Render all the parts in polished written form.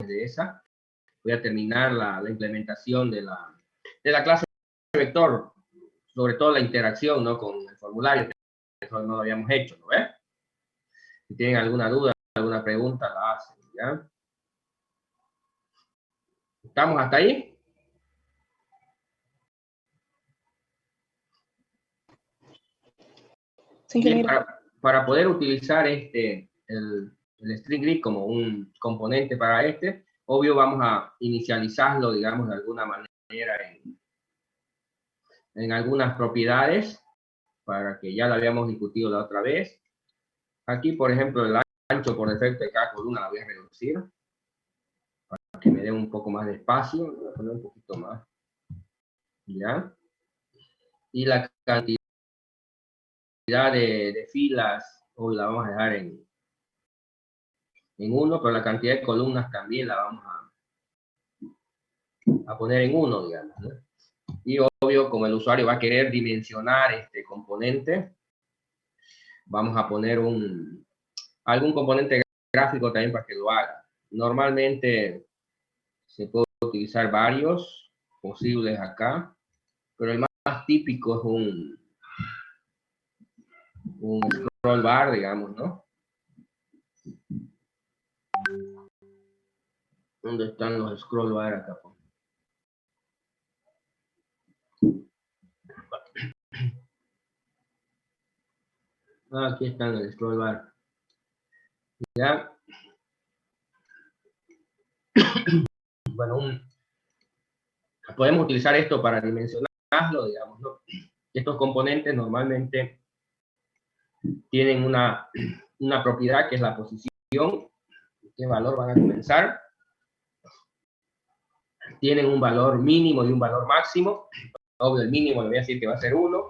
de esa. Voy a terminar la implementación de la clase vector, sobre todo la interacción, ¿no?, con el formulario, que eso no lo habíamos hecho, ¿no ves? Si tienen alguna duda, alguna pregunta, la hacen, ¿ya? ¿Estamos hasta ahí? Sí, bien, para poder utilizar el string grid como un componente para obvio vamos a inicializarlo, digamos, de alguna manera en algunas propiedades, para que ya lo habíamos discutido la otra vez. Aquí, por ejemplo, el ancho por defecto de cada columna la voy a reducir, para que me dé un poco más de espacio. Voy a poner un poquito más. ¿Ya? Y la cantidad de filas, hoy la vamos a dejar en 1, pero la cantidad de columnas también la vamos a poner en 1, digamos, ¿no? Y obvio, como el usuario va a querer dimensionar este componente, vamos a poner algún componente gráfico también para que lo haga. Normalmente se puede utilizar varios posibles acá, pero el más típico es un scroll bar, digamos, ¿no? ¿Dónde están los scroll bar acá? Aquí están el scroll bar. ¿Ya? Bueno, podemos utilizar esto para dimensionarlo, digamos, ¿no? Estos componentes normalmente tienen una propiedad que es la posición, qué valor van a comenzar. Tienen un valor mínimo y un valor máximo. Obvio, el mínimo le voy a decir que va a ser 1,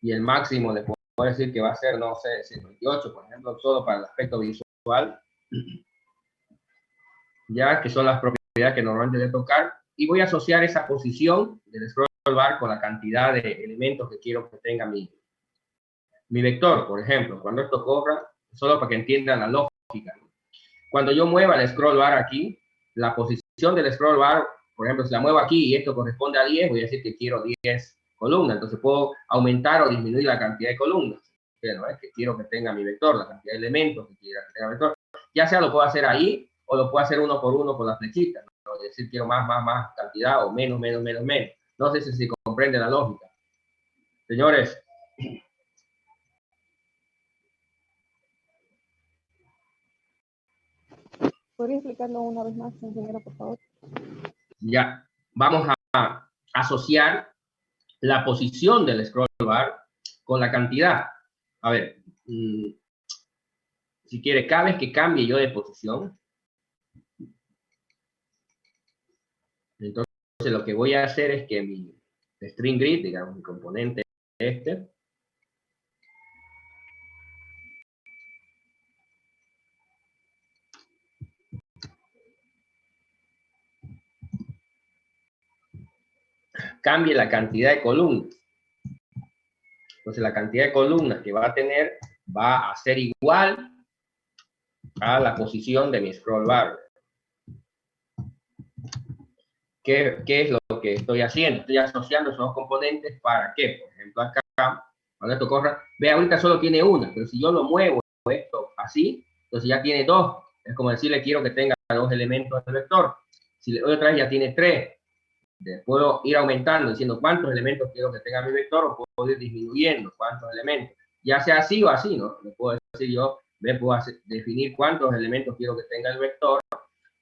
y el máximo le puedo decir que va a ser, no sé, 128, por ejemplo, solo para el aspecto visual. Ya que son las propiedades que normalmente debe tocar, y voy a asociar esa posición del scroll bar con la cantidad de elementos que quiero que tenga mi vector, por ejemplo. Cuando esto corra, solo para que entiendan la lógica, cuando yo mueva el scroll bar aquí, la posición del scroll bar, por ejemplo, si la muevo aquí y esto corresponde a 10, voy a decir que quiero 10 columnas, entonces puedo aumentar o disminuir la cantidad de columnas, ¿no? Es que quiero que tenga mi vector, la cantidad de elementos que quiera que tenga el vector. Ya sea lo puedo hacer ahí, o lo puedo hacer uno por uno con la flechita, ¿no? Es decir, quiero más cantidad, o menos. No sé si se comprende la lógica. Señores. ¿Podría explicarlo una vez más, ingeniero, por favor? Ya, vamos a asociar la posición del scroll bar con la cantidad. A ver, si quiere, cada vez que cambie yo de posición, entonces lo que voy a hacer es que mi string grid, digamos, mi componente cambie la cantidad de columnas. Entonces la cantidad de columnas que va a tener va a ser igual a la posición de mi scroll bar. ¿Qué es lo que estoy haciendo? Estoy asociando esos dos componentes. ¿Para qué? Por ejemplo, acá, cuando esto corra, ve, ahorita solo tiene una, pero si yo lo muevo esto así, entonces ya tiene 2. Es como decirle, quiero que tenga 2 elementos del vector. Si le doy otra vez, ya tiene 3. Puedo ir aumentando, diciendo cuántos elementos quiero que tenga mi vector, o puedo ir disminuyendo cuántos elementos. Ya sea así o así, ¿no? Le puedo decir yo, puedo definir cuántos elementos quiero que tenga el vector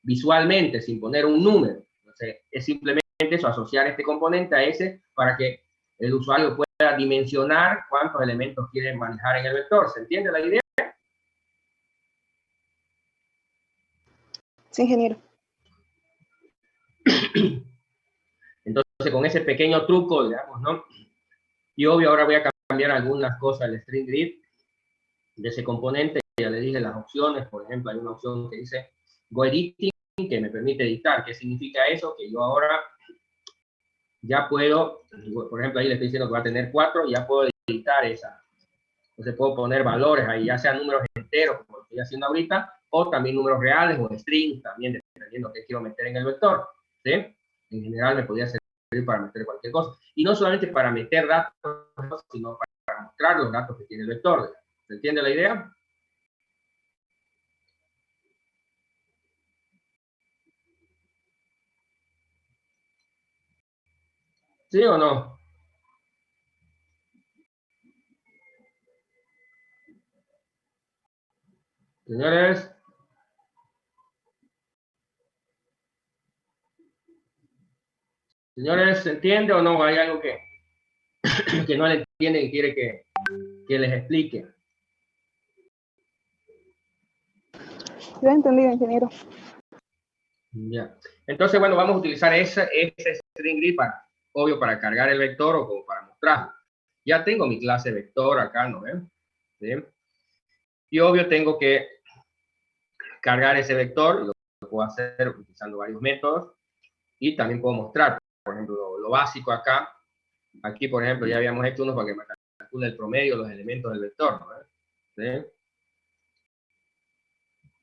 visualmente, sin poner un número. Entonces, es simplemente eso, asociar este componente a ese, para que el usuario pueda dimensionar cuántos elementos quiere manejar en el vector. ¿Se entiende la idea? Sí, ingeniero. Entonces, con ese pequeño truco, digamos, ¿no? Y obvio, ahora voy a cambiar algunas cosas del string grid de ese componente. Ya le dije las opciones. Por ejemplo, hay una opción que dice Go Editing, que me permite editar. ¿Qué significa eso? Que yo ahora ya puedo, por ejemplo, ahí le estoy diciendo que va a tener 4, ya puedo editar esa. Entonces puedo poner valores ahí, ya sean números enteros, como lo estoy haciendo ahorita, o también números reales o strings, también dependiendo qué quiero meter en el vector, ¿sí? En general me podría servir para meter cualquier cosa. Y no solamente para meter datos, sino para mostrar los datos que tiene el vector. ¿Se entiende la idea? ¿Sí o no? Señores. Señores, ¿se entiende o no? ¿Hay algo que no le entiende y quiere que les explique? Yo he entendido, ingeniero. Ya. Entonces, bueno, vamos a utilizar ese string grid para, obvio, para cargar el vector o como para mostrarlo. Ya tengo mi clase vector acá, ¿no ven? ¿Sí? Y obvio tengo que cargar ese vector, lo puedo hacer utilizando varios métodos, y también puedo mostrar, por ejemplo, lo básico acá. Aquí, por ejemplo, ya habíamos hecho uno para que me calcule el promedio, los elementos del vector, ¿no ven? ¿Sí?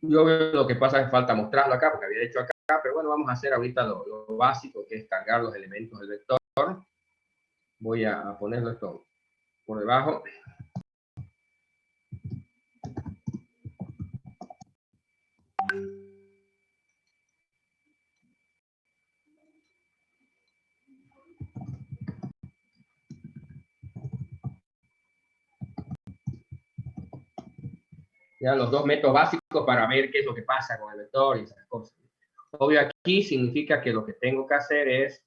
Yo veo lo que pasa es falta mostrarlo acá, porque había hecho acá, pero bueno, vamos a hacer ahorita lo básico, que es cargar los elementos del vector. Voy a ponerlo esto por debajo. Ya los dos métodos básicos para ver qué es lo que pasa con el vector y esas cosas. Obvio, aquí significa que lo que tengo que hacer es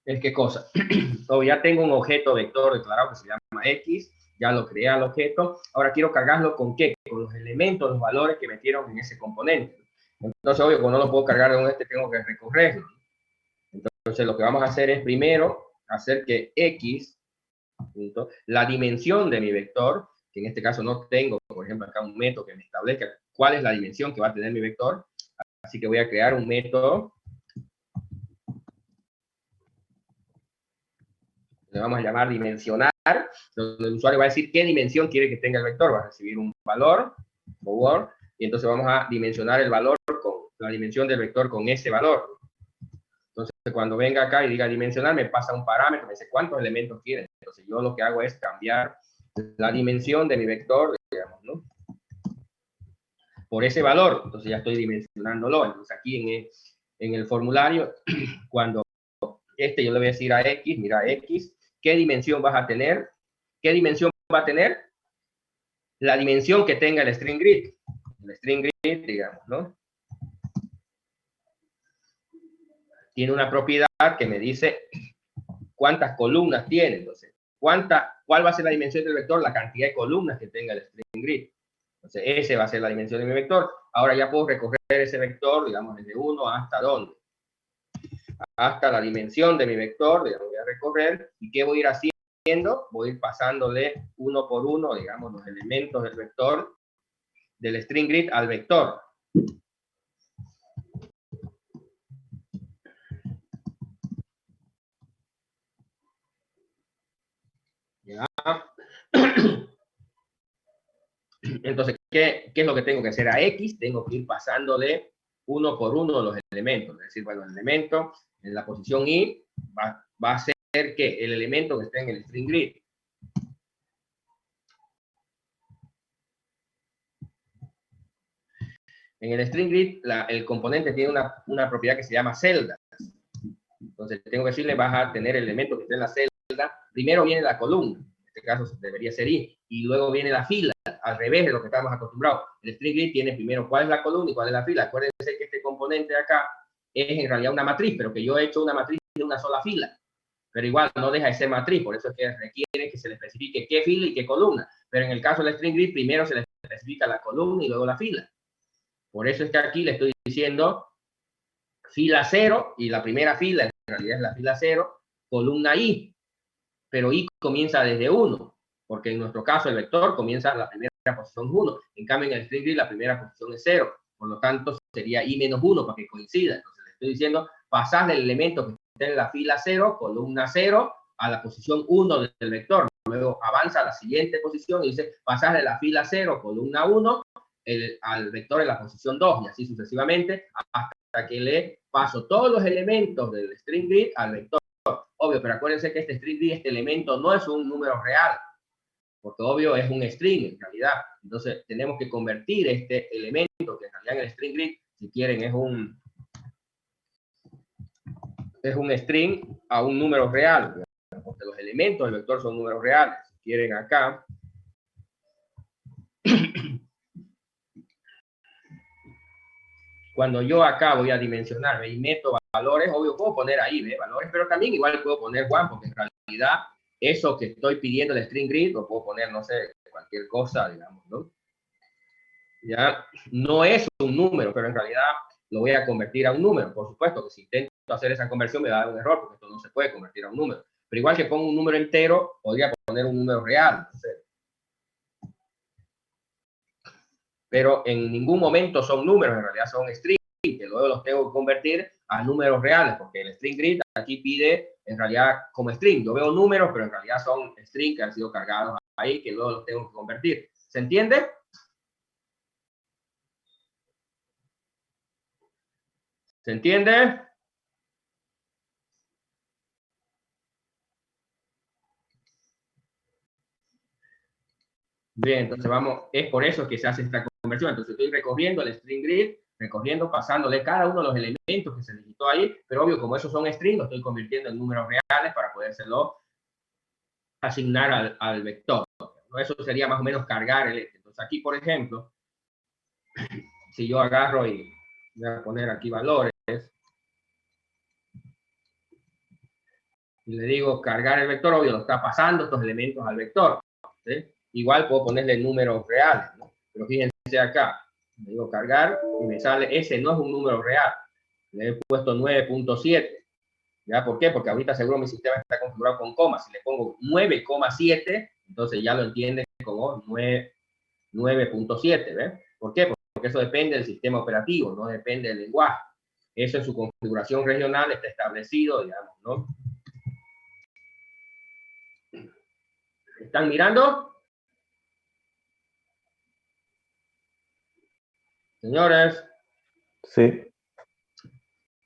qué cosa. Obvio, ya tengo un objeto vector declarado que se llama X, ya lo creé al objeto. Ahora quiero cargarlo con ¿qué? Con los elementos, los valores que metieron en ese componente. Entonces, obvio, cuando no lo puedo cargar de un tengo que recorrerlo. Entonces, lo que vamos a hacer es primero hacer que X, la dimensión de mi vector, que en este caso no tengo, por ejemplo, acá un método que me establezca cuál es la dimensión que va a tener mi vector. Así que voy a crear un método. Le vamos a llamar dimensionar, donde el usuario va a decir qué dimensión quiere que tenga el vector. Va a recibir un valor, forward, y entonces vamos a dimensionar el valor con la dimensión del vector con ese valor. Entonces, cuando venga acá y diga dimensionar, me pasa un parámetro, me dice cuántos elementos quiere. Entonces, yo lo que hago es cambiar la dimensión de mi vector, digamos, ¿no? Por ese valor. Entonces, ya estoy dimensionándolo. Entonces, aquí en el formulario, cuando yo le voy a decir a X, mira, X, ¿qué dimensión vas a tener? ¿Qué dimensión va a tener? La dimensión que tenga el string grid. El string grid, digamos, ¿no? Tiene una propiedad que me dice cuántas columnas tiene. Entonces, ¿cuál va a ser la dimensión del vector? La cantidad de columnas que tenga el string grid. Entonces, ese va a ser la dimensión de mi vector. Ahora ya puedo recorrer ese vector, digamos, desde 1 hasta ¿dónde? Hasta la dimensión de mi vector, digamos, voy a recorrer. ¿Y qué voy a ir haciendo? Voy a ir pasándole uno por uno, digamos, los elementos del vector, del string grid al vector. ¿Ya? Entonces, ¿qué es lo que tengo que hacer a X? Tengo que ir pasándole uno por uno los elementos. Es decir, bueno, el elemento en la posición Y va a ser que el elemento que esté en el string grid. En el string grid, el componente tiene una propiedad que se llama celdas. Entonces, tengo que decirle, vas a tener el elemento que esté en la celda. Primero viene la columna, en este caso debería ser Y, y luego viene la fila, al revés de lo que estamos acostumbrados. El string grid tiene primero cuál es la columna y cuál es la fila. Acuérdense que este componente de acá es en realidad una matriz, pero que yo he hecho una matriz de una sola fila. Pero igual no deja de ser matriz, por eso es que requiere que se le especifique qué fila y qué columna. Pero en el caso del string grid, primero se le especifica la columna y luego la fila. Por eso es que aquí le estoy diciendo fila 0, y la primera fila en realidad es la fila 0, columna I, pero I comienza desde 1, porque en nuestro caso el vector comienza la primera posición 1, en cambio en el string grid la primera posición es 0, por lo tanto sería I menos 1 para que coincida. Entonces le estoy diciendo, pasar del elemento que está en la fila 0, columna 0, a la posición 1 del vector, luego avanza a la siguiente posición y dice, pasar de la fila 0, columna 1, al vector en la posición 2 y así sucesivamente hasta que le paso todos los elementos del string grid al vector. Obvio, pero acuérdense que este string grid, este elemento no es un número real, porque obvio es un string en realidad. Entonces tenemos que convertir este elemento, que en realidad en el string grid, si quieren, es un string, a un número real, porque los elementos del vector son números reales. Si quieren acá, cuando yo acá voy a dimensionar y meto valores, obvio puedo poner ahí, ¿ve? Valores, pero también igual puedo poner one, porque en realidad eso que estoy pidiendo el string grid lo puedo poner, no sé, cualquier cosa, digamos, ¿no? Ya no es un número, pero en realidad lo voy a convertir a un número. Por supuesto que si intento hacer esa conversión me va a dar un error, porque esto no se puede convertir a un número. Pero igual que pongo un número entero, podría poner un número real. No sé. Pero en ningún momento son números, en realidad son strings, que luego los tengo que convertir a números reales, porque el string grid aquí pide, en realidad, como string. Yo veo números, pero en realidad son strings que han sido cargados ahí, que luego los tengo que convertir. ¿Se entiende? ¿Se entiende? Bien, entonces vamos, es por eso que se hace esta conversión. Entonces estoy recorriendo el string grid, recorriendo, pasándole cada uno de los elementos que se digitó ahí, pero obvio, como esos son strings, lo estoy convirtiendo en números reales para podérselo asignar al vector. ¿No? Eso sería más o menos cargar el este. Entonces aquí, por ejemplo, si yo agarro y voy a poner aquí valores, y le digo cargar el vector, obvio, lo está pasando estos elementos al vector. ¿Sí? Igual puedo ponerle números reales, ¿no? Pero fíjense acá, le digo cargar y me sale, ese no es un número real. Le he puesto 9.7. ¿Ya? ¿Por qué? Porque ahorita seguro mi sistema está configurado con coma. Si le pongo 9,7, entonces ya lo entiende como 9.7. ¿Ves? ¿Por qué? Porque eso depende del sistema operativo, no depende del lenguaje. Eso en su configuración regional está establecido, digamos, ¿no? ¿Están mirando? Señores. Sí.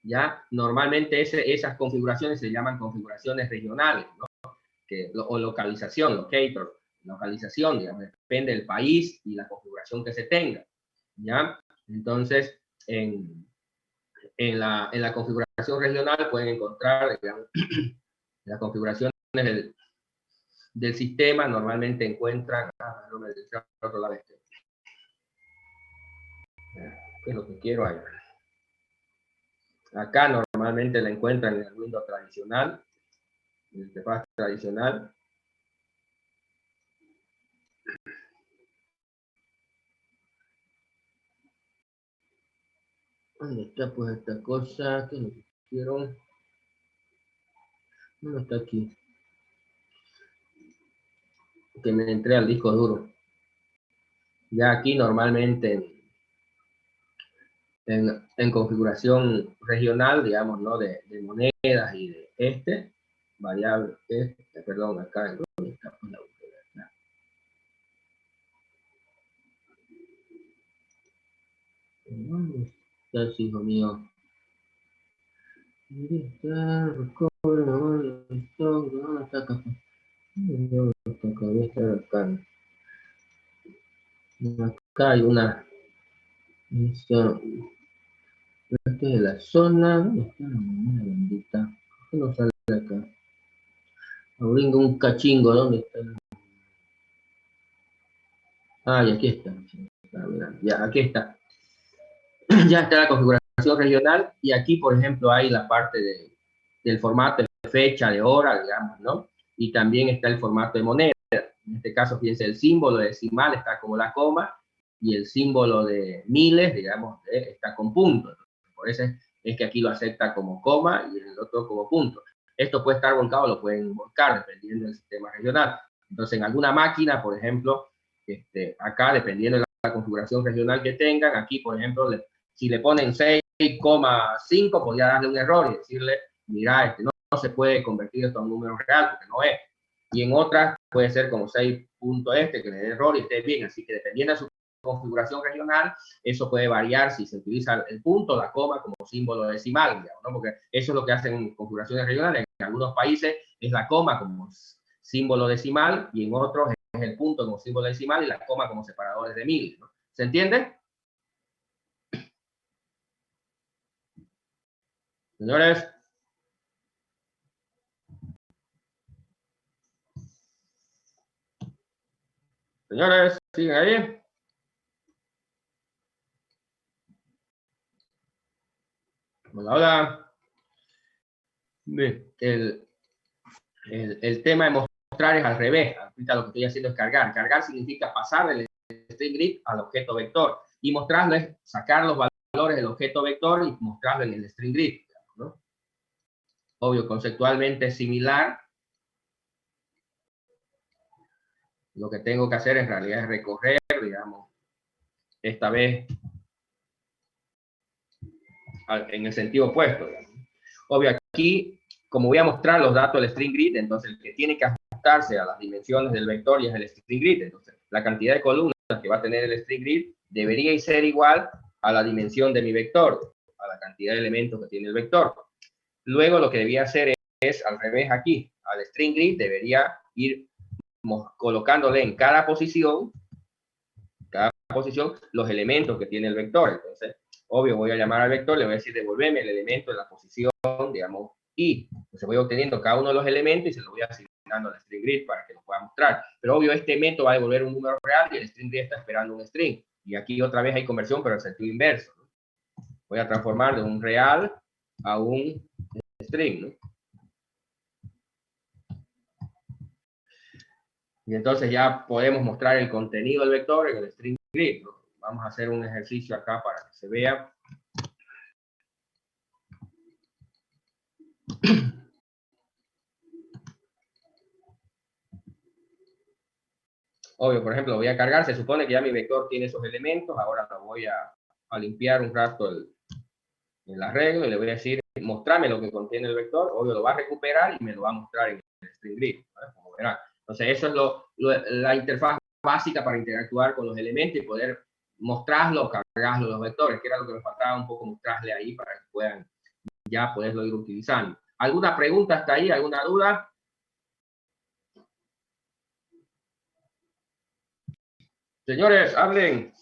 Ya normalmente esas configuraciones se llaman configuraciones regionales, ¿no? O localización, locator, localización, digamos, depende del país y la configuración que se tenga, ¿ya? Entonces, en la configuración regional pueden encontrar, digamos, las configuraciones del sistema, normalmente encuentran, ¿qué es lo que quiero ahí? Acá normalmente la encuentran en el Windows tradicional, en el interfaz tradicional. ¿Dónde está pues esta cosa? ¿Qué es lo que quiero? No está aquí. Que me entré al disco duro. Ya aquí normalmente en configuración regional, digamos, ¿no? De monedas y de variable, perdón, acá, ¿dónde está pues la búsqueda? ¿Dónde estás, hijo mío? ¿Dónde está? Recobre, ¿dónde está acá? ¿Dónde está acá? Debe estar acá. Acá hay una. Esta es la zona. ¿Dónde está la moneda bendita? ¿Por qué no sale acá? Abringo un cachingo, ¿dónde está? Ah, y aquí está. Ya, aquí está. Ya está la configuración regional y aquí, por ejemplo, hay la parte del formato de fecha, de hora, digamos, ¿no? Y también está el formato de moneda. En este caso, fíjense, el símbolo decimal está como la coma y el símbolo de miles, digamos, está con punto. Por eso es que aquí lo acepta como coma y en el otro como punto. Esto puede estar volcado, lo pueden volcar dependiendo del sistema regional. Entonces, en alguna máquina, por ejemplo, acá, dependiendo de la configuración regional que tengan, aquí, por ejemplo, si le ponen 6,5, podría darle un error y decirle, mira, no se puede convertir esto a un número real porque no es. Y en otras puede ser como 6 punto que le dé error y esté bien. Así que dependiendo de su configuración regional, eso puede variar si se utiliza el punto, la coma como símbolo decimal, digamos, ¿no? Porque eso es lo que hacen en configuraciones regionales. En algunos países es la coma como símbolo decimal y en otros es el punto como símbolo decimal y la coma como separadores de mil, ¿no? ¿Se entiende? Señores. Señores, ¿siguen ahí? Hola, hola. El tema de mostrar es al revés. Ahorita lo que estoy haciendo es cargar. Cargar significa pasar del string grid al objeto vector. Y mostrarlo es sacar los valores del objeto vector y mostrarlo en el string grid, ¿no? Obvio, conceptualmente es similar. Lo que tengo que hacer en realidad es recorrer, digamos, esta vez en el sentido opuesto, digamos. Obvio, aquí, como voy a mostrar los datos del string grid, entonces el que tiene que ajustarse a las dimensiones del vector y es el string grid. Entonces, la cantidad de columnas que va a tener el string grid debería ser igual a la dimensión de mi vector, a la cantidad de elementos que tiene el vector. Luego, lo que debía hacer es al revés aquí. Al string grid debería ir colocándole en cada posición los elementos que tiene el vector. Entonces, obvio, voy a llamar al vector, le voy a decir devolveme el elemento en la posición, digamos, y entonces voy obteniendo cada uno de los elementos y se los voy asignando al string grid para que lo pueda mostrar. Pero obvio, este método va a devolver un número real y el string grid está esperando un string. Y aquí otra vez hay conversión, pero en sentido inverso, ¿no? Voy a transformar de un real a un string, ¿no? Y entonces ya podemos mostrar el contenido del vector en el string grid, ¿no? Vamos a hacer un ejercicio acá para que se vea. Obvio, por ejemplo, voy a cargar, se supone que ya mi vector tiene esos elementos, ahora lo voy a limpiar un rato el arreglo y le voy a decir, mostrame lo que contiene el vector, obvio lo va a recuperar y me lo va a mostrar en el string grid, ¿vale? Como verán. Entonces, eso es la interfaz básica para interactuar con los elementos y poder mostrarlo, cargarlo los vectores, que era lo que me faltaba un poco mostrarle ahí para que puedan ya poderlo ir utilizando. ¿Alguna pregunta hasta ahí? ¿Alguna duda? Señores, hablen.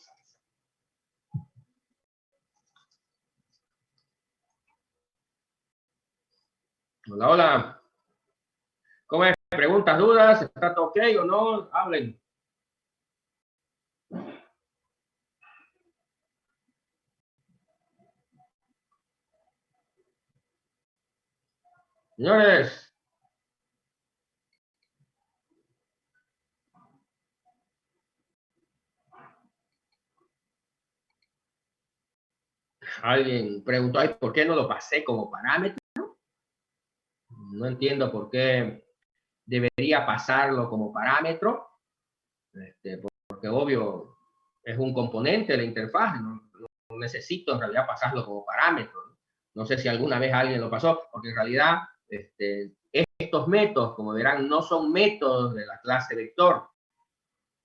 Hola, hola. ¿Cómo es? ¿Preguntas, dudas? ¿Está todo ok o no? Hablen. Señores. Alguien preguntó, ay, ¿por qué no lo pasé como parámetro? No entiendo por qué debería pasarlo como parámetro, porque obvio es un componente de la interfaz, no necesito en realidad pasarlo como parámetro. No sé si alguna vez alguien lo pasó, porque en realidad estos métodos, como verán, no son métodos de la clase vector,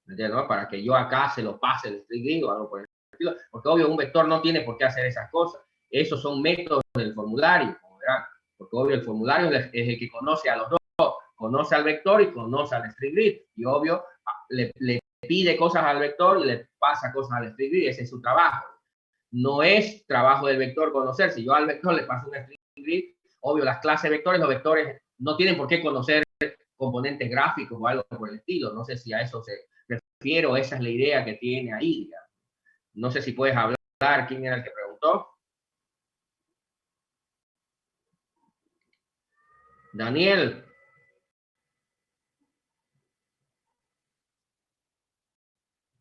¿no? Para que yo acá se lo pase el string grid o algo por el estilo, porque obvio un vector no tiene por qué hacer esas cosas. Esos son métodos del formulario, como verán, porque obvio el formulario es el que conoce a los dos, conoce al vector y conoce al string grid, y obvio le pide cosas al vector y le pasa cosas al string grid, ese es su trabajo. No es trabajo del vector conocer. Si yo al vector le paso un string grid, obvio las clases vectores, los vectores no tienen por qué conocer componentes gráficos o algo por el estilo. No sé si a eso se refiere, esa es la idea que tiene ahí. Digamos. No sé si puedes hablar, quién era el que preguntó. Daniel.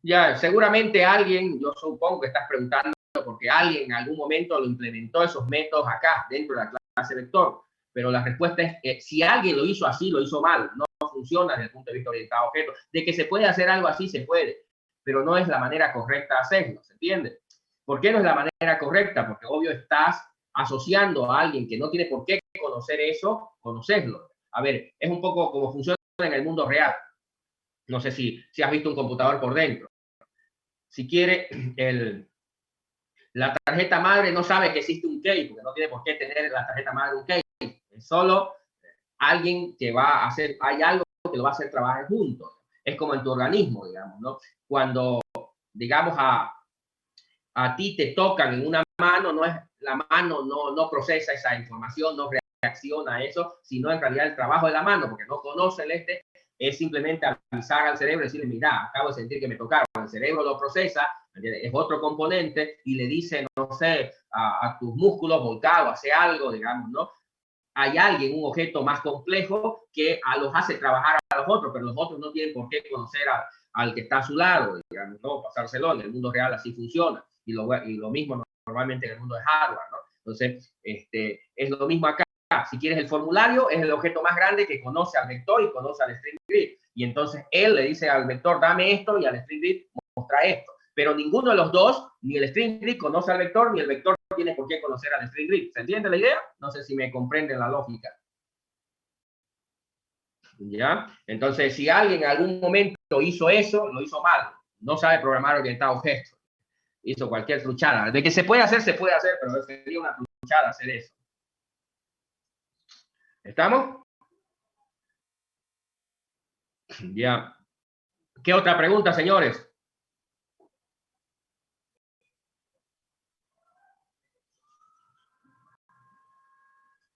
Ya, seguramente alguien, yo supongo que estás preguntando porque alguien en algún momento lo implementó esos métodos acá, dentro de la clase vector. Pero la respuesta es que si alguien lo hizo así, lo hizo mal. No funciona desde el punto de vista orientado a objetos. De que se puede hacer algo así, se puede. Pero no es la manera correcta de hacerlo, ¿se entiende? ¿Por qué no es la manera correcta? Porque obvio estás asociando a alguien que no tiene por qué conocer eso, conocerlo. A ver, es un poco como funciona en el mundo real. No sé si has visto un computador por dentro. si quiere, la tarjeta madre no sabe que existe un key, porque no tiene por qué tener la tarjeta madre un key. Es solo alguien que va a hacer, hay algo que lo va a hacer trabajar juntos. Es como en tu organismo, digamos, ¿no? Cuando, digamos, a ti te tocan en una mano, no es, la mano no procesa esa información, no reacciona a eso, sino en realidad el trabajo de la mano, porque no conoce el es simplemente avisar al cerebro y decirle, mira, acabo de sentir que me tocaron. El cerebro lo procesa, es otro componente, y le dice, no sé, a tus músculos, volcado, hace algo, digamos, ¿no? Hay alguien, un objeto más complejo que los hace trabajar a los otros, pero los otros no tienen por qué conocer al que está a su lado, digamos, ¿no? Pasárselo. En el mundo real así funciona, y lo mismo normalmente en el mundo de hardware, ¿no? Entonces, es lo mismo acá. Si quieres, el formulario es el objeto más grande que conoce al vector y conoce al string grid, y entonces él le dice al vector, dame esto, y al string grid, muestra esto. Pero ninguno de los dos, ni el string grid conoce al vector, ni el vector tiene por qué conocer al string grid. ¿Se entiende la idea? No sé si me comprenden la lógica. ¿Ya? Entonces, si alguien en algún momento hizo eso, lo hizo mal. No sabe programar orientado a objetos. Hizo cualquier truchada. De que se puede hacer, pero sería una truchada hacer eso. ¿Estamos? Ya. ¿Qué otra pregunta, señores?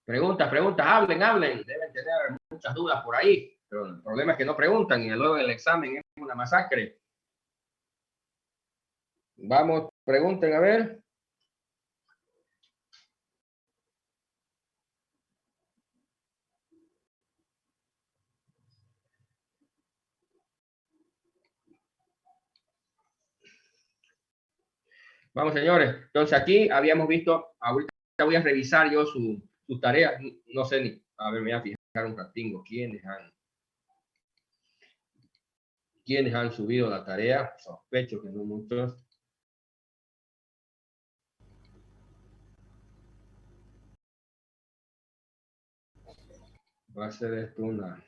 Preguntas, hablen. Deben tener muchas dudas por ahí, pero el problema es que no preguntan y luego el examen es una masacre. Vamos, pregunten a ver. Vamos, señores. Entonces aquí habíamos visto, ahorita voy a revisar yo sus tareas. No sé ni, a ver, me voy a fijar un ratingo. ¿Quiénes han subido la tarea? Sospecho que no muchos. Va a ser esto una...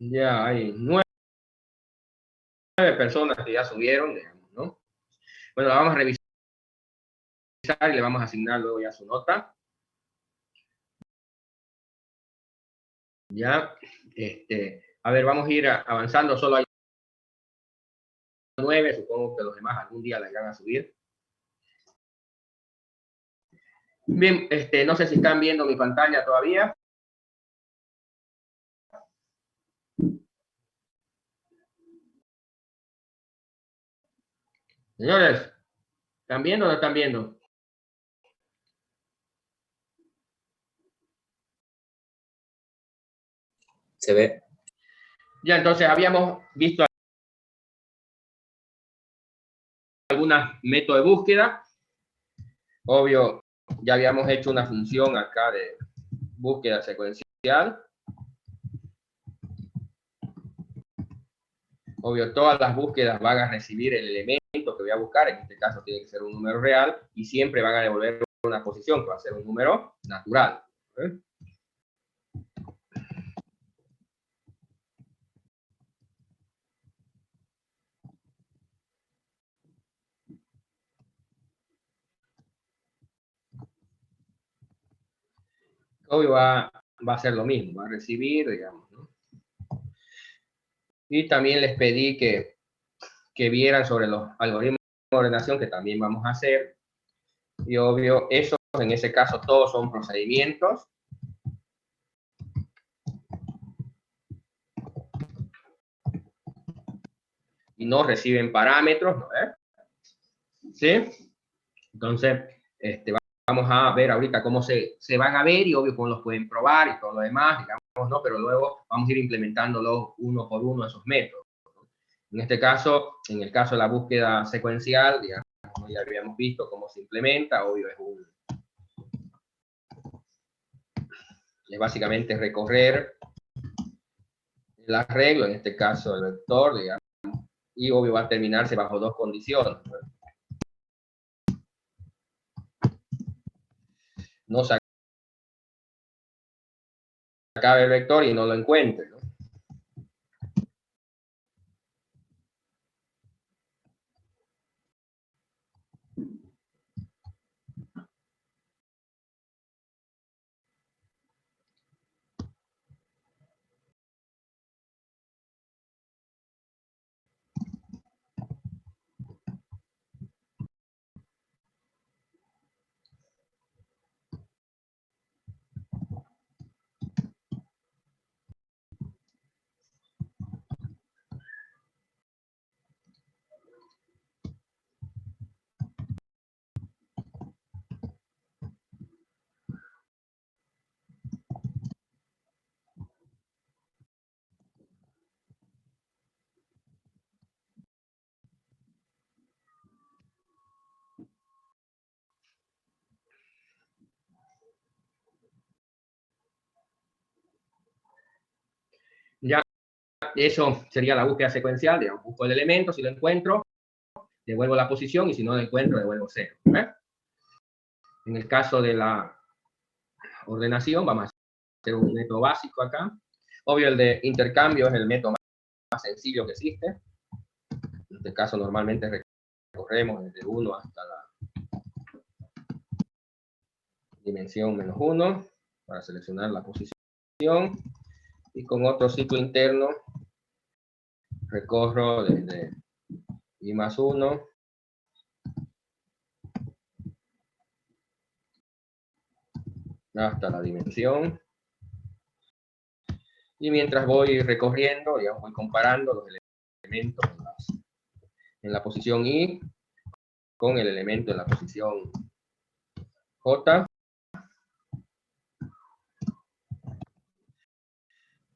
Ya hay 9 personas que ya subieron, digamos, ¿no? Bueno, la vamos a revisar y le vamos a asignar luego ya su nota. Ya, a ver, vamos a ir avanzando. Solo hay 9, supongo que los demás algún día la irán a subir. Bien, no sé si están viendo mi pantalla todavía. Señores, ¿están viendo o no están viendo? Se ve. Ya, entonces habíamos visto algunos métodos de búsqueda. Obvio, ya habíamos hecho una función acá de búsqueda secuencial. Obvio, todas las búsquedas van a recibir el elemento que voy a buscar. En este caso tiene que ser un número real y siempre van a devolver una posición que va a ser un número natural. Obvio va a ser lo mismo, va a recibir, digamos, ¿no? Y también les pedí que vieran sobre los algoritmos de ordenación que también vamos a hacer. Y obvio, esos en ese caso todos son procedimientos. Y no reciben parámetros, ¿no? ¿Sí? Entonces, vamos a ver ahorita cómo se van a ver y obvio cómo los pueden probar y todo lo demás, digamos, ¿no? Pero luego vamos a ir implementándolos uno por uno esos métodos. En este caso, en el caso de la búsqueda secuencial, digamos, ¿no? Ya habíamos visto cómo se implementa, obvio es básicamente recorrer el arreglo, en este caso el vector, digamos, y obvio va a terminarse bajo dos condiciones. No se acabe el vector y no lo encuentre, ¿no? Ya, eso sería la búsqueda secuencial, digamos, busco el elemento, si lo encuentro, devuelvo la posición, y si no lo encuentro, devuelvo 0. En el caso de la ordenación, vamos a hacer un método básico acá. Obvio, el de intercambio es el método más sencillo que existe. En este caso, normalmente recorremos desde 1 hasta la dimensión -1 para seleccionar la posición. Y con otro ciclo interno, recorro desde I+1 hasta la dimensión. Y mientras voy recorriendo, digamos, voy comparando los elementos en la posición I con el elemento en la posición J.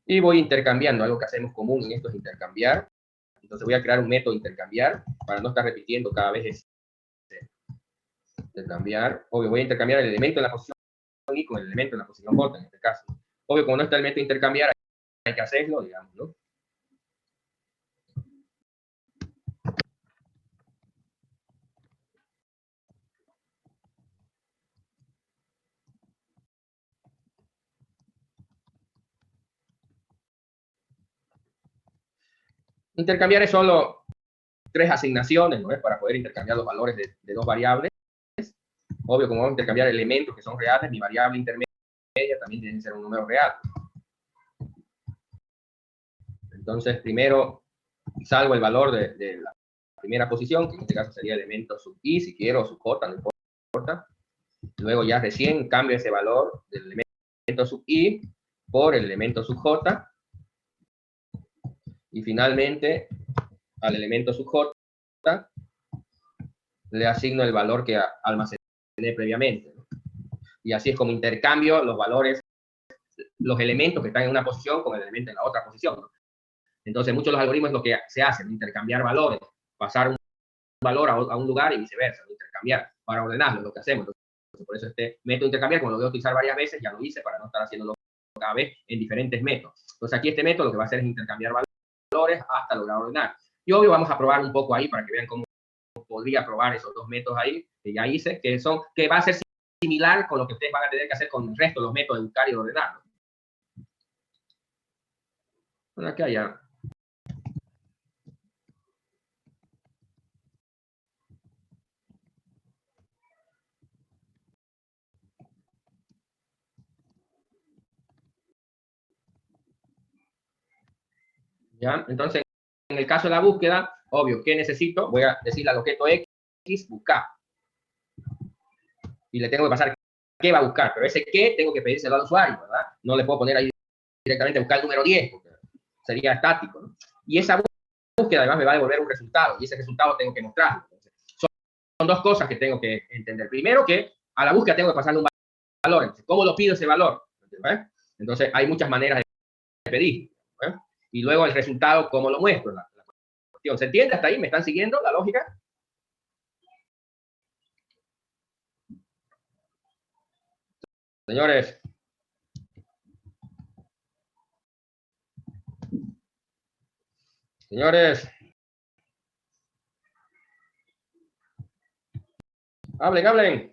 Y voy intercambiando, algo que hacemos común en esto es intercambiar. Entonces voy a crear un método de intercambiar para no estar repitiendo cada vez ese intercambiar. Obvio, voy a intercambiar el elemento en la posición I con el elemento en la posición J, en este caso. Obvio, como no está el método de intercambiar, hay que hacerlo, digamos, ¿no? Intercambiar es solo 3 asignaciones, ¿no? Para poder intercambiar los valores de dos variables. Obvio, como vamos a intercambiar elementos que son reales, mi variable intermedia también tiene que ser un número real. Entonces, primero salvo el valor de la primera posición, que en este caso sería elemento sub i, si quiero, o sub j, no importa. Luego ya recién cambio ese valor del elemento sub i por el elemento sub j. Y finalmente, al elemento sub j le asigno el valor que almacené previamente, ¿no? Y así es como intercambio los valores, los elementos que están en una posición con el elemento en la otra posición, ¿no? Entonces, muchos de los algoritmos es lo que se hace, intercambiar valores, pasar un valor a un lugar y viceversa, intercambiar para ordenarlo, lo que hacemos. Entonces, por eso este método de intercambiar, como lo voy a utilizar varias veces, ya lo hice para no estar haciéndolo cada vez en diferentes métodos. Entonces, aquí este método lo que va a hacer es intercambiar valores hasta lograr ordenar. Y obvio, vamos a probar un poco ahí para que vean cómo podría probar esos dos métodos ahí que ya hice, que va a ser similar con lo que ustedes van a tener que hacer con el resto de los métodos de buscar y ordenar, ¿no? Bueno, acá ya. ¿Ya? Entonces, en el caso de la búsqueda, obvio, ¿qué necesito? Voy a decirle al objeto X, buscar. Y le tengo que pasar qué va a buscar, pero ese qué tengo que pedírselo al usuario, ¿verdad? No le puedo poner ahí directamente buscar el número 10, porque sería estático, ¿no? Y esa búsqueda además me va a devolver un resultado, y ese resultado tengo que mostrarlo. Entonces, son dos cosas que tengo que entender. Primero, que a la búsqueda tengo que pasarle un valor. Entonces, ¿cómo lo pido ese valor? Entonces, hay muchas maneras de pedir. Y luego el resultado, ¿cómo lo muestro? La cuestión. ¿Se entiende hasta ahí? ¿Me están siguiendo la lógica? Señores. Señores. Hablen, hablen.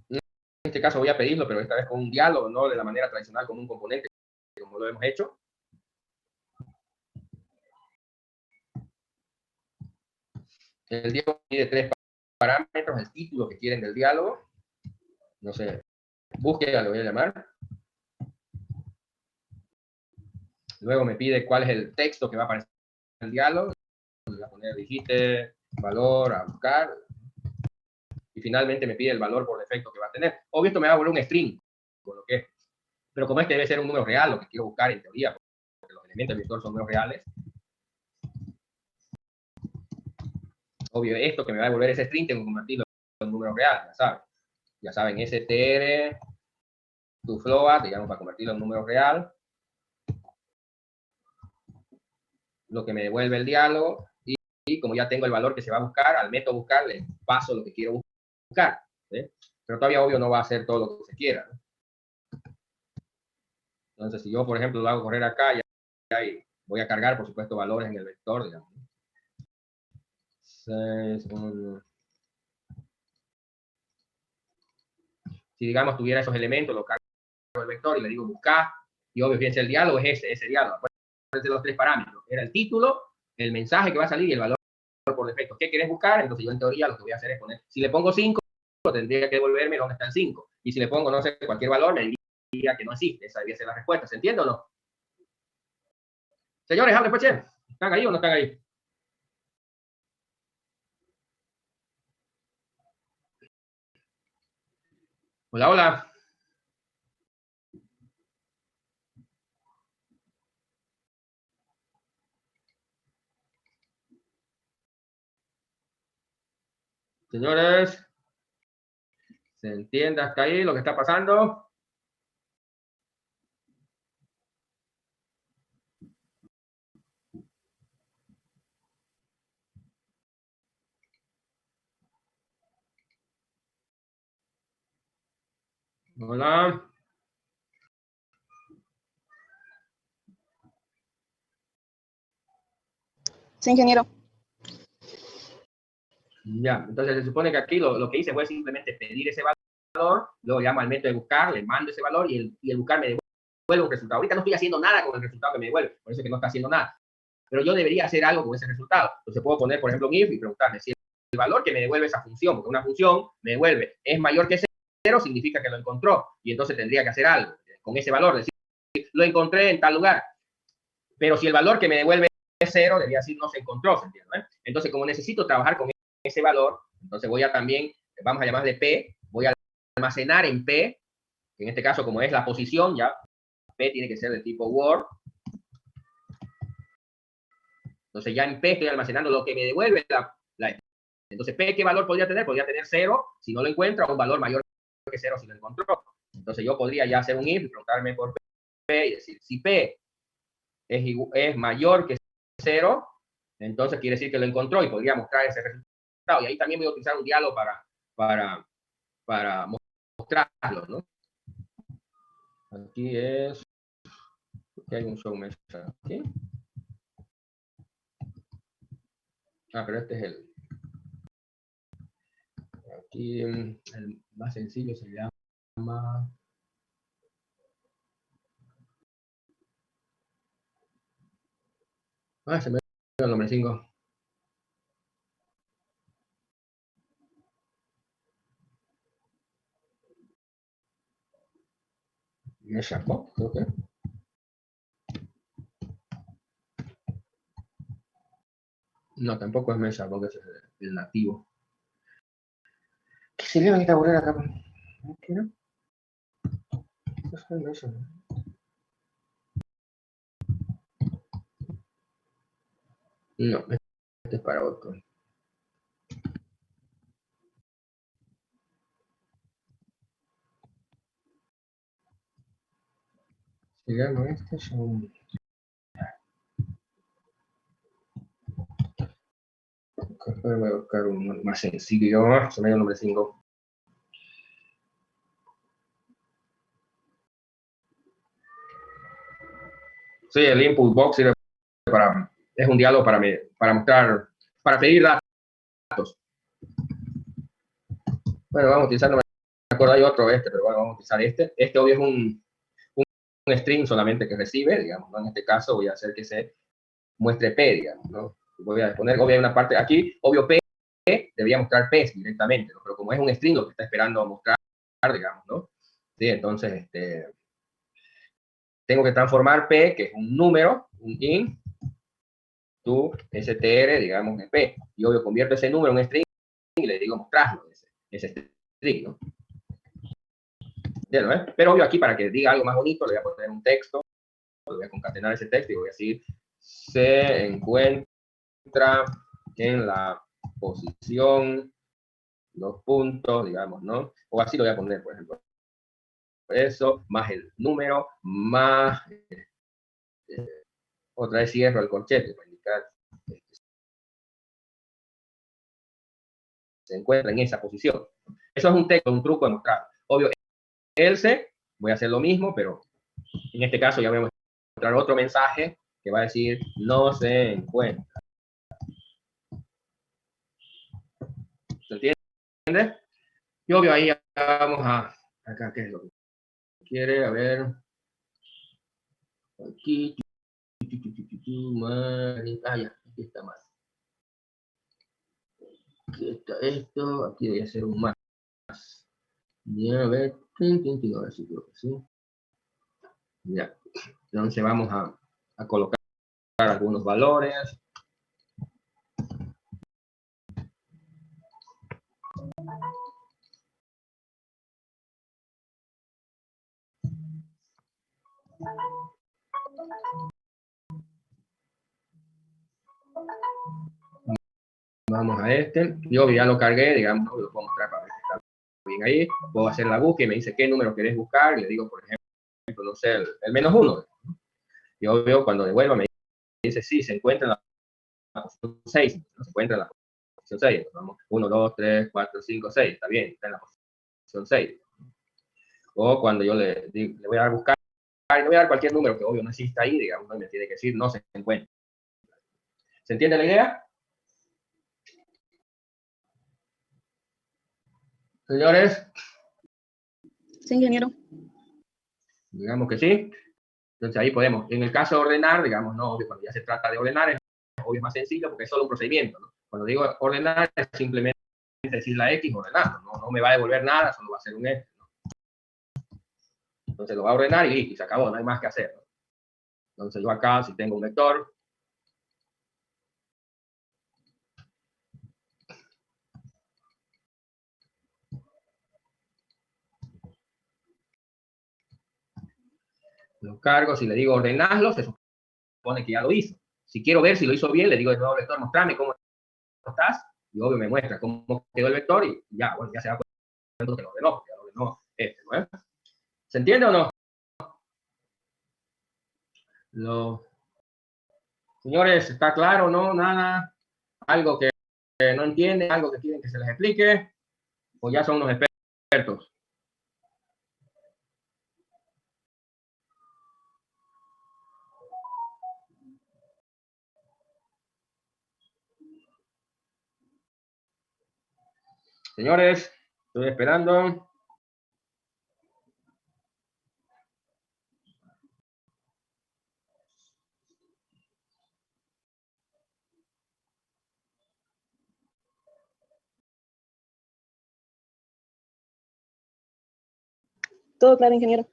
En este caso voy a pedirlo, pero esta vez con un diálogo, no de la manera tradicional, con un componente, como lo hemos hecho. El diálogo tiene 3 parámetros, el título que quieren del diálogo. No sé, búsqueda, lo voy a llamar. Luego me pide cuál es el texto que va a aparecer en el diálogo. Voy a poner, dijiste, valor, a buscar. Y finalmente me pide el valor por defecto que va a tener. Obvio, esto me va a volver un string, con lo que es. Pero como este debe ser un número real, lo que quiero buscar en teoría, porque los elementos del vector son números reales. Obvio, esto que me va a devolver ese string, tengo que convertirlo en un número real, ya saben. Ya saben, str, to float, digamos, para convertirlo en un número real. Lo que me devuelve el diálogo. Y como ya tengo el valor que se va a buscar, al método buscar le paso lo que quiero buscar. ¿Sí? Pero todavía, obvio, no va a hacer todo lo que se quiera. ¿No? Entonces, si yo, por ejemplo, lo hago correr acá, ya voy a cargar, por supuesto, valores en el vector, digamos. 6, 1. Si, digamos, tuviera esos elementos, lo cargo el vector y le digo buscar, y obvio, fíjense, el diálogo es ese diálogo. Acuérdense los 3 parámetros. Era el título, el mensaje que va a salir y el valor por defecto. ¿Qué querés buscar? Entonces yo en teoría lo que voy a hacer es poner, si le pongo 5, tendría que devolverme dónde está el 5. Y si le pongo, no sé, cualquier valor, me diría que no existe. Esa debería ser la respuesta. ¿Se entiende o no? Señores, hablen, pues, ¿están ahí o no están ahí? Hola, hola. Señores, ¿se entiende hasta ahí lo que está pasando? Hola. Sí, ingeniero. Ya, entonces se supone que aquí lo que hice fue simplemente pedir ese valor, luego llamo al método de buscar, le mando ese valor y el buscar me devuelve un resultado. Ahorita no estoy haciendo nada con el resultado que me devuelve, por eso es que no está haciendo nada. Pero yo debería hacer algo con ese resultado. Entonces puedo poner, por ejemplo, un if y preguntarme si el valor que me devuelve esa función, porque una función me devuelve es mayor que 0, significa que lo encontró. Y entonces tendría que hacer algo con ese valor, decir, lo encontré en tal lugar. Pero si el valor que me devuelve es 0, debería decir no se encontró, ¿se entiende? Entonces, como necesito trabajar con ese valor, entonces voy a también, vamos a llamarle P, voy a almacenar en P, en este caso como es la posición, ya P tiene que ser de tipo Word. Entonces ya en P estoy almacenando lo que me devuelve entonces P, ¿qué valor podría tener? Podría tener 0 si no lo encuentra, o un valor mayor que 0 si lo encontró. Entonces yo podría ya hacer un if y preguntarme por P y decir, si P es mayor que 0, entonces quiere decir que lo encontró y podría mostrar ese resultado. Y ahí también voy a utilizar un diálogo para mostrarlo, ¿no? Aquí es, aquí hay un show message aquí. Ah, pero este es aquí el más sencillo se llama, se me dio el nombre 5. Meshapop, creo que. No, tampoco es Meshapop, es el nativo. ¿Qué se le va a esta bolera acá? ¿Qué no? No es eso. No, este es para otro. Se llama este, es un... Voy a buscar un más sencillo. Se me dio el nombre 5. Sí, el input box sirve es un diálogo para mostrar, para pedir datos. Bueno, vamos a utilizar, no me acuerdo, hay otro pero bueno, vamos a utilizar este. Este obvio es un string solamente que recibe, digamos, ¿no? En este caso voy a hacer que se muestre P, digamos, ¿no? Voy a poner, obvio, una parte aquí, obvio P, debería mostrar P directamente, ¿no? Pero como es un string lo que está esperando mostrar, digamos, ¿no? Sí, entonces, tengo que transformar P, que es un número, un int, to str, digamos, de P. Y obvio, convierto ese número en un string y le digo mostrarlo, ese string, ¿no? Bien, ¿no? Pero obvio aquí para que diga algo más bonito le voy a poner un texto, le voy a concatenar ese texto y voy a decir se encuentra en la posición, los puntos, digamos, ¿no? O así lo voy a poner, por ejemplo. Eso, más el número, más otra vez cierro el corchete para indicar se encuentra en esa posición. Eso es un texto, un truco de mostrar. Obvio, else, voy a hacer lo mismo, pero en este caso ya voy a mostrar otro mensaje que va a decir no se encuentra. ¿Se entiende? Y obvio ahí vamos a acá, ¿qué es lo que quiere? A ver. Aquí. Ah, ya, aquí está más. Aquí está esto, aquí voy a hacer un más. Ya, a ver, ahora sí creo que sí. Ya, entonces vamos a colocar algunos valores. Vamos a este. Yo ya lo cargué, digamos, lo puedo mostrar para ver si está bien ahí. Puedo hacer la búsqueda y me dice qué número querés buscar. Y le digo, por ejemplo, no sé, el -1. Y obvio, cuando devuelva me dice, sí, se encuentra en la posición 6. No se encuentra en la posición 6. Entonces, vamos, 1, 2, 3, 4, 5, 6. Está bien, está en la posición 6. O cuando yo le voy a dar buscar, le voy a dar cualquier número que obvio no exista ahí, digamos, ¿no? Me tiene que decir no se encuentra. ¿Se entiende la idea? Señores, Sí, ingeniero. digamos que sí. Entonces ahí podemos, en el caso de ordenar, digamos, no, obvio, cuando ya se trata de ordenar, obvio es más sencillo porque es solo un procedimiento, ¿no? Cuando digo ordenar, es simplemente decir la X ordenando, no me va a devolver nada, solo va a ser un X, ¿no? Entonces lo va a ordenar y se acabó, no hay más que hacer, ¿no? Entonces yo acá, si tengo un vector, lo cargo, si le digo ordenarlo, se supone que ya lo hizo. Si quiero ver si lo hizo bien, le digo de nuevo al vector, mostrame cómo estás, y obvio me muestra cómo quedó el vector y ya, bueno, ya se da cuenta que lo ordenó, ya lo ordenó este, ¿no? ¿Se entiende o no? Señores, ¿está claro, no? Nada, algo que no entienden, algo que quieren que se les explique, o ya son unos expertos. Señores, estoy esperando. Todo claro, ingeniero.